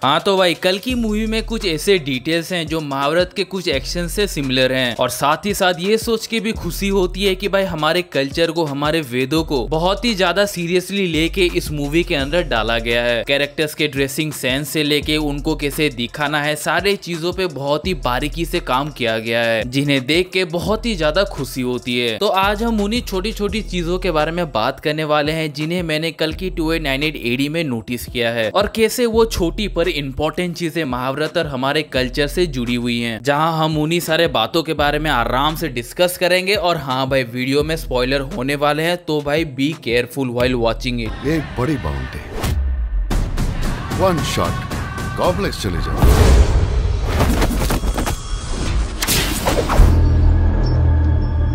हाँ तो भाई कल की मूवी में कुछ ऐसे डिटेल्स हैं जो महाभारत के कुछ एक्शन से सिमिलर हैं, और साथ ही साथ ये सोच के भी खुशी होती है कि भाई हमारे कल्चर को, हमारे वेदों को बहुत ही ज्यादा सीरियसली लेके इस मूवी के अंदर डाला गया है। कैरेक्टर्स के ड्रेसिंग सेंस से लेके उनको कैसे दिखाना है, सारे चीजों पे बहुत ही बारीकी से काम किया गया है, जिन्हें देख के बहुत ही ज्यादा खुशी होती है। तो आज हम उन्हीं छोटी छोटी चीजों के बारे में बात करने वाले हैं जिन्हें मैंने कल की 2898 AD में नोटिस किया है, और कैसे वो छोटी पर इंपॉर्टेंट चीजें महाभारत और हमारे कल्चर से जुड़ी हुई हैं, जहां हम उन्हीं सारे बातों के बारे में आराम से डिस्कस करेंगे। और हाँ भाई, वीडियो में स्पॉइलर होने वाले हैं, तो भाई be careful while watching it. एक बड़ी बाउंड्री, वन शॉट, कॉम्प्लेक्स चले जाओ।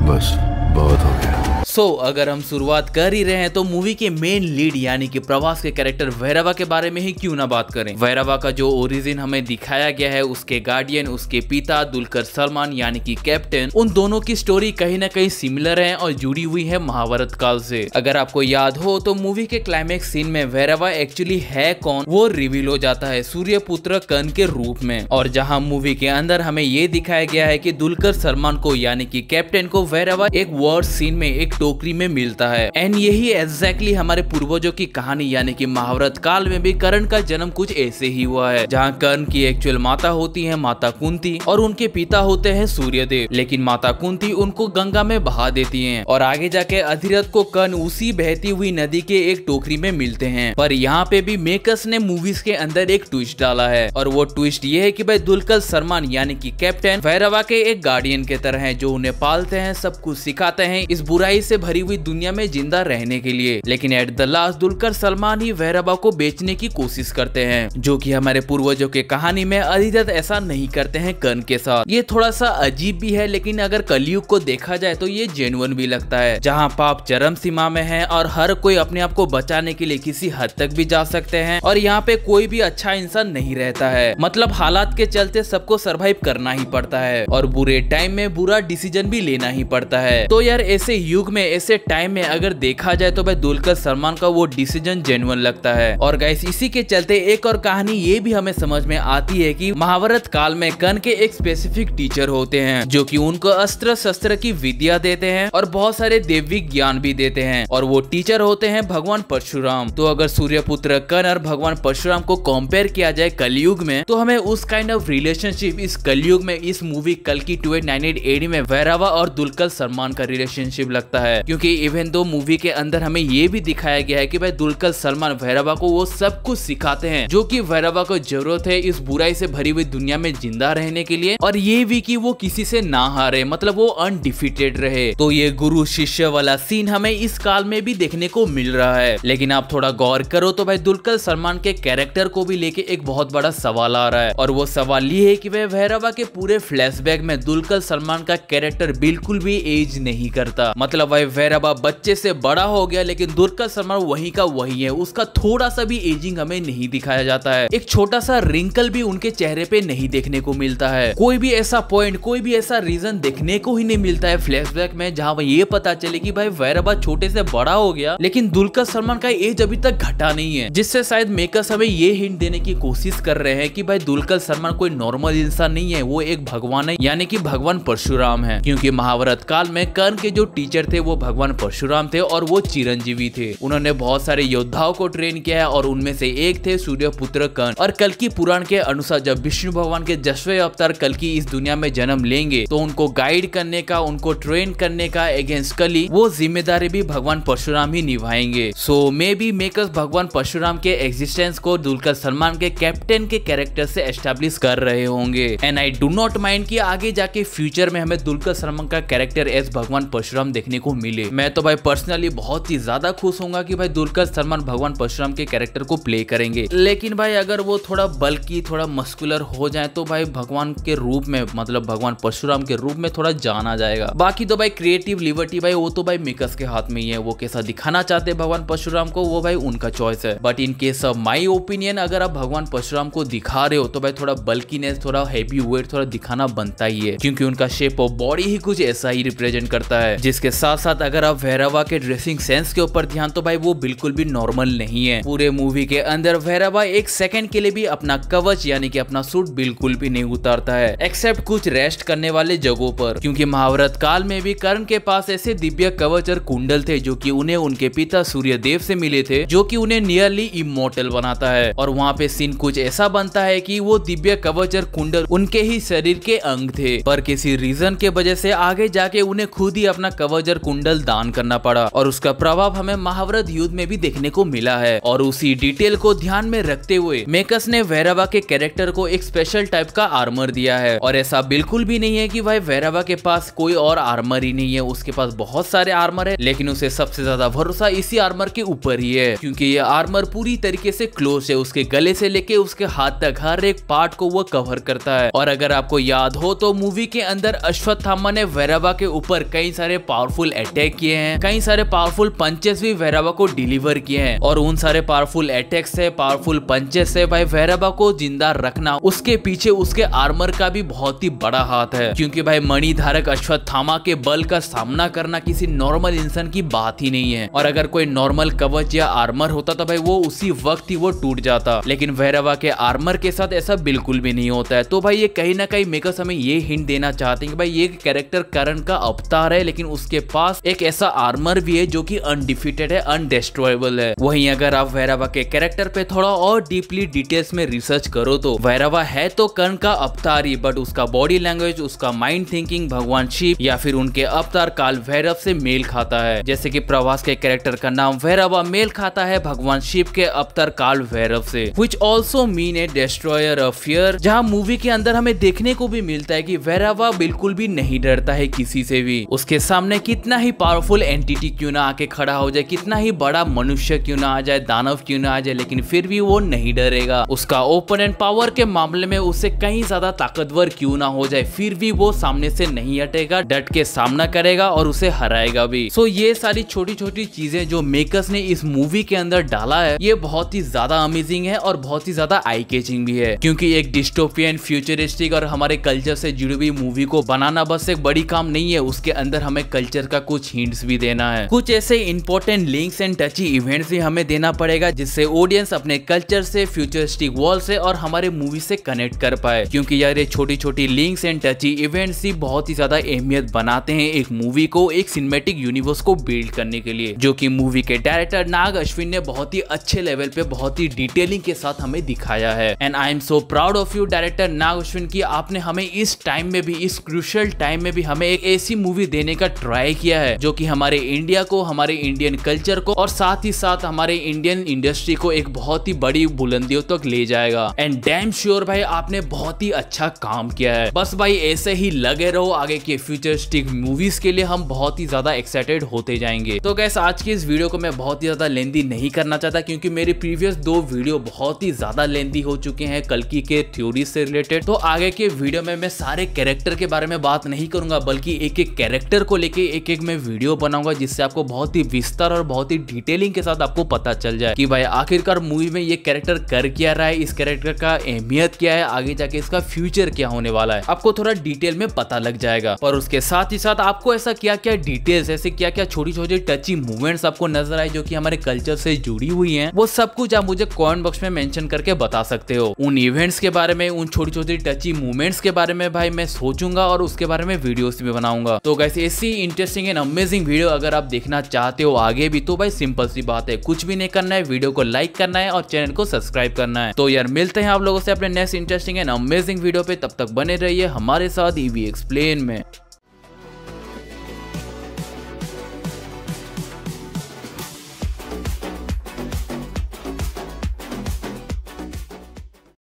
बस बहुत हो गया। अगर हम शुरुआत कर ही रहे हैं तो मूवी के मेन लीड यानी कि प्रभास के कैरेक्टर भैरवा के बारे में ही क्यों ना बात करें। भैरवा का जो ओरिजिन हमें दिखाया गया है, उसके गार्डियन, उसके पिता दुलकर सलमान यानी कि कैप्टन, उन दोनों की स्टोरी कहीं ना कहीं सिमिलर है और जुड़ी हुई है महाभारत काल से। अगर आपको याद हो तो मूवी के क्लाइमेक्स सीन में भैरवा एक्चुअली है कौन, वो रिवील हो जाता है सूर्यपुत्र कर्ण के रूप में। और जहां मूवी के अंदर हमें ये दिखाया गया है कि दुलकर सलमान को यानी कि कैप्टन को भैरवा एक वॉर सीन में एक टोकरी में मिलता है। एंड यही एग्जैक्टली हमारे पूर्वजों की कहानी यानी कि महाभारत काल में भी कर्ण का जन्म कुछ ऐसे ही हुआ है, जहां कर्ण की एक्चुअल माता होती है माता कुंती और उनके पिता होते हैं सूर्यदेव। लेकिन माता कुंती उनको गंगा में बहा देती हैं और आगे जाके अधिरथ को कर्ण उसी बहती हुई नदी के एक टोकरी में मिलते हैं। पर यहाँ पे भी मेकर्स ने मूवीज के अंदर एक ट्विस्ट डाला है, और वो ट्विस्ट ये है कि भाई दुलकर सलमान यानी कि कैप्टन भैरवा के एक गार्डियन के तरह हैं, जो उन्हें पालते हैं, सब कुछ सिखाते हैं इस बुराई से भरी हुई दुनिया में जिंदा रहने के लिए। लेकिन at the last Dulquer Salmaan ही भैरवा को बेचने की कोशिश करते हैं, जो कि हमारे पूर्वजों के कहानी में अधिरथ ऐसा नहीं करते हैं कर्ण के साथ। ये थोड़ा सा अजीब भी है, लेकिन अगर कलयुग को देखा जाए तो ये जेन्युइन भी लगता है, जहां पाप चरम सीमा में है और हर कोई अपने आप को बचाने के लिए किसी हद तक भी जा सकते हैं, और यहाँ पे कोई भी अच्छा इंसान नहीं रहता है। मतलब हालात के चलते सबको सरवाइव करना ही पड़ता है और बुरे टाइम में बुरा डिसीजन भी लेना ही पड़ता है। तो यार ऐसे युग में, ऐसे टाइम में अगर देखा जाए तो भाई दुलकर सलमान का वो डिसीजन जेन्युइन लगता है। और गाइस इसी के चलते एक और कहानी ये भी हमें समझ में आती है कि महाभारत काल में कर्ण के एक स्पेसिफिक टीचर होते हैं, जो कि उनको अस्त्र शस्त्र की विद्या देते हैं और बहुत सारे दैविक ज्ञान भी देते हैं, और वो टीचर होते हैं भगवान परशुराम। तो अगर सूर्यपुत्र कर्ण और भगवान परशुराम को कंपेयर किया जाए कलयुग में, तो हमें उस काइंड ऑफ रिलेशनशिप इस कलयुग में इस मूवी कल की 2898 AD में भैरवा और दुलकर सलमान का रिलेशनशिप लगता है। क्योंकि इवन दो मूवी के अंदर हमें ये भी दिखाया गया है कि भाई दुलकर सलमान भैरवा को वो सब कुछ सिखाते हैं जो कि भैरवा को जरूरत है इस बुराई से भरी हुई दुनिया में जिंदा रहने के लिए, और ये भी कि वो किसी से ना हारे, मतलब वो अनडिफीटेड रहे। तो ये गुरु शिष्य वाला सीन हमें इस काल में भी देखने को मिल रहा है। लेकिन आप थोड़ा गौर करो तो भाई दुलकर सलमान के कैरेक्टर को भी लेके एक बहुत बड़ा सवाल आ रहा है, और वो सवाल ये है कि वह भैरवा के पूरे फ्लैशबैक में दुलकर सलमान का कैरेक्टर बिल्कुल भी एज नहीं करता। मतलब भाई भैरवा बच्चे से बड़ा हो गया, लेकिन दुलकर सलमान वही का वही है, उसका थोड़ा सा भी एजिंग हमें नहीं दिखाया जाता है, एक छोटा सा रिंकल भी उनके चेहरे पे नहीं देखने को मिलता है। कोई भी ऐसा पॉइंट, कोई भी ऐसा रीजन देखने को ही नहीं मिलता है फ्लैशबैक में जहां ये पता चले कि भाई भैरवा छोटे से बड़ा हो गया, लेकिन दुलकर सलमान का एज अभी तक घटा नहीं है, जिससे शायद मेकर्स हमें ये हिंट देने की कोशिश कर रहे हैं कि भाई दुलकर सलमान कोई नॉर्मल इंसान नहीं है, वो एक भगवान है, यानी कि भगवान परशुराम है। क्योंकि महाभारत काल में कर्ण के जो टीचर थे वो भगवान परशुराम थे और वो चिरंजीवी थे। उन्होंने बहुत सारे योद्धाओं को ट्रेन किया है और उनमें से एक थे सूर्यपुत्र कर्ण। और कल्कि पुराण के अनुसार जब विष्णु भगवान के 10वें अवतार कल्कि इस दुनिया में जन्म लेंगे, तो उनको गाइड करने का, उनको ट्रेन करने का अगेंस्ट कली, वो जिम्मेदारी भी भगवान परशुराम ही निभाएंगे। सो मे बी मेकर्स भगवान परशुराम के एग्जिस्टेंस को दुलकर सलमान के कैप्टन के कैरेक्टर से एस्टेब्लिश कर रहे होंगे। And I do not mind कि आगे जाके फ्यूचर में हमें दुलकर सलमान का कैरेक्टर एज भगवान परशुराम देखने को मिले। मैं तो भाई पर्सनली बहुत ही ज्यादा खुश होऊंगा कि भाई दुलकर सलमान भगवान परशुराम के कैरेक्टर को प्ले करेंगे। लेकिन भाई अगर वो थोड़ा बल्कि, थोड़ा मस्कुलर हो जाए तो भाई भगवान के रूप में, मतलब भगवान परशुराम के रूप में थोड़ा जाना जाएगा। बाकी तो भाई क्रिएटिव लिबर्टी भाई वो तो भाई मेकर्स के हाथ में ही है, वो कैसा दिखाना चाहते हैं भगवान परशुराम को वो भाई उनका चॉइस है। But in case of my opinion, अगर आप भगवान परशुराम को दिखा रहे हो तो भाई थोड़ा बल्कीनेस, थोड़ा हैवी वेट थोड़ा दिखाना बनता ही है, क्योंकि उनका शेप ऑफ बॉडी ही कुछ ऐसा ही रिप्रेजेंट करता है। जिसके साथ साथ साथ अगर आप भैरवा के ड्रेसिंग सेंस के ऊपर ध्यान तो भाई वो बिल्कुल भी नॉर्मल नहीं है। पूरे मूवी के अंदर भैरवा एक सेकंड के लिए भी अपना कवच यानी कि अपना सूट बिल्कुल भी नहीं उतारता है, एक्सेप्ट कुछ रेस्ट करने वाले जगहों पर, क्योंकि महाभारत काल में भी कर्ण के पास ऐसे दिव्य कवच और कुंडल थे जो कि उन्हें उनके पिता सूर्यदेव से मिले थे, जो कि उन्हें नियरली इमॉर्टल बनाता है। और वहाँ पे सीन कुछ ऐसा बनता है कि वो दिव्य कवच और कुंडल उनके ही शरीर के अंग थे, पर किसी रीजन के वजह से आगे जाके उन्हें खुद ही अपना कवच और कुंडल दान करना पड़ा, और उसका प्रभाव हमें महाभारत युद्ध में भी देखने को मिला है। और उसी डिटेल को ध्यान में रखते हुए मेकर्स ने भैरवा के कैरेक्टर को एक स्पेशल टाइप का आर्मर दिया है। और ऐसा बिल्कुल भी नहीं है कि भाई भैरवा के पास कोई और आर्मर ही नहीं है, उसके पास बहुत सारे आर्मर है, लेकिन उसे सबसे ज्यादा भरोसा इसी आर्मर के ऊपर ही है, क्योंकि ये आर्मर पूरी तरीके से क्लोज है, उसके गले से लेके उसके हाथ तक हर एक पार्ट को वो कवर करता है। और अगर आपको याद हो तो मूवी के अंदर अश्वत्थामा ने भैरवा के ऊपर कई सारे पावरफुल अटैक किए हैं, कई सारे पावरफुल पंचेस भी भैरवा को डिलीवर किए हैं, और उन सारे पावरफुल अटैक से, पावरफुल पंचेस से भाई भैरवा को जिंदा रखना उसके पीछे उसके आर्मर का भी बहुत ही बड़ा हाथ है, क्योंकि भाई मणिधारक अश्वत्थामा के बल का सामना करना किसी नॉर्मल इंसान की बात ही नहीं है। और अगर कोई नॉर्मल कवच या आर्मर होता तो भाई वो उसी वक्त ही वो टूट जाता, लेकिन भैरवा के आर्मर के साथ ऐसा बिल्कुल भी नहीं होता है। तो भाई ये कहीं ना कहीं मेकर्स हमें ये हिंट देना चाहते हैं कि भाई ये कैरेक्टर कर्ण का अवतार है, लेकिन उसके पास एक ऐसा आर्मर भी है जो कि अनडिफीटेड है, अनडिस्ट्रॉयबल है। वहीं अगर आप भैरवा के कैरेक्टर पे थोड़ा और डीपली डिटेल्स में रिसर्च करो तो भैरवा है तो कर्ण का अवतार ही, बट उसका बॉडी लैंग्वेज, उसका माइंड थिंकिंग भगवान शिव या फिर उनके अवतार काल भैरव से मेल खाता है। जैसे कि प्रभास के कैरेक्टर का नाम भैरवा मेल खाता है भगवान शिव के अवतार काल भैरव से, which also mean a destroyer of fear, जहाँ मूवी के अंदर हमें देखने को भी मिलता है कि भैरवा बिल्कुल भी नहीं डरता है किसी से भी। उसके सामने कितना ही पावरफुल एंटिटी क्यों ना आके खड़ा हो जाए, कितना ही बड़ा मनुष्य क्यों ना आ जाए, दानव क्यों ना आ जाए, लेकिन फिर भी वो नहीं डरेगा। उसका ओपोनेंट पावर के मामले में उससे कहीं ज्यादा ताकतवर क्यों ना हो जाए, फिर भी वो सामने से नहीं हटेगा, डट के सामना करेगा और उसे हराएगा भी। सो ये सारी छोटी छोटी चीजें जो मेकर्स ने इस मूवी के अंदर डाला है ये बहुत ही ज्यादा अमेजिंग है और बहुत ही ज्यादा आई कैचिंग भी है, क्योंकि एक डिस्टोपियन फ्यूचरिस्टिक और हमारे कल्चर से जुड़ी हुई मूवी को बनाना बस एक बड़ी काम नहीं है, उसके अंदर हमें कल्चर का कुछ हिंट्स भी देना है, कुछ ऐसे इंपॉर्टेंट लिंक्स एंड टची इवेंट्स भी हमें देना पड़ेगा जिससे ऑडियंस अपने कल्चर से, फ्यूचरिस्टिक वर्ल्ड से और हमारे मूवी से कनेक्ट कर पाए। क्योंकि यार ये छोटी छोटी लिंक्स एंड टची इवेंट्स ही बहुत ही ज्यादा अहमियत बनाते हैं एक मूवी को, एक सिनेमैटिक यूनिवर्स को बिल्ड करने के लिए, जो कि मूवी के डायरेक्टर नाग अश्विन ने बहुत ही अच्छे लेवल पे बहुत ही डिटेलिंग के साथ हमें दिखाया है। And I am so proud of you director Nag Ashwin की, आपने हमें इस टाइम में भी, इस क्रूशियल टाइम में भी हमें एक ऐसी मूवी देने का ट्राई किया है जो कि हमारे इंडिया को, हमारे इंडियन कल्चर को और साथ ही साथ हमारे इंडियन इंडस्ट्री को एक बहुत ही बड़ी बुलंदियों तक ले जाएगा। एंड डैम श्योर भाई आपने बहुत ही अच्छा काम किया है। बस भाई ऐसे ही लगे रहो, आगे के फ्यूचरिस्टिक मूवीज के लिए हम बहुत ही ज्यादा एक्साइटेड होते जाएंगे। तो गाइस आज की इस वीडियो को मैं बहुत ही ज्यादा लेंदी नहीं करना चाहता, क्योंकि मेरी प्रीवियस 2 वीडियो बहुत ही ज्यादा लेंदी हो चुके हैं कल्कि के थ्योरी से रिलेटेड। तो आगे के वीडियो में मैं सारे कैरेक्टर के बारे में बात नहीं करूंगा, बल्कि एक एक कैरेक्टर को लेके एक एक मैं वीडियो बनाऊंगा, जिससे आपको बहुत ही विस्तार और बहुत ही डिटेलिंग के साथ आपको पता चल जाए कि भाई आखिरकार मूवी में ये कैरेक्टर कर क्या रहा है, इस कैरेक्टर का अहमियत क्या है, आगे जाके इसका फ्यूचर क्या होने वाला है, आपको थोड़ा डिटेल में पता लग जाएगा। और उसके साथ ही साथ आपको ऐसा क्या क्या डिटेल्स, ऐसे क्या क्या छोटी छोटी टची मूवमेंट्स आपको नजर आए जो कि हमारे कल्चर से जुड़ी हुई हैं, वो सब कुछ आप मुझे कमेंट बॉक्स में मेंशन करके बता सकते हो। उन इवेंट्स के बारे में, उन छोटी छोटी टची मूवमेंट्स के बारे में भाई मैं सोचूंगा और उसके बारे में वीडियोस भी बनाऊंगा। तो गाइस ऐसी इंटरेस्टिंग एंड अमेजिंग वीडियो अगर आप देखना चाहते हो आगे भी, तो भाई सिंपल सी बात है, कुछ भी नहीं करना है, वीडियो को लाइक करना है और चैनल को सब्सक्राइब करना है। तो यार मिलते हैं आप लोगों से अपने next interesting and amazing video पे, तब तक बने रहिए हमारे साथ ईवी एक्सप्लेन में।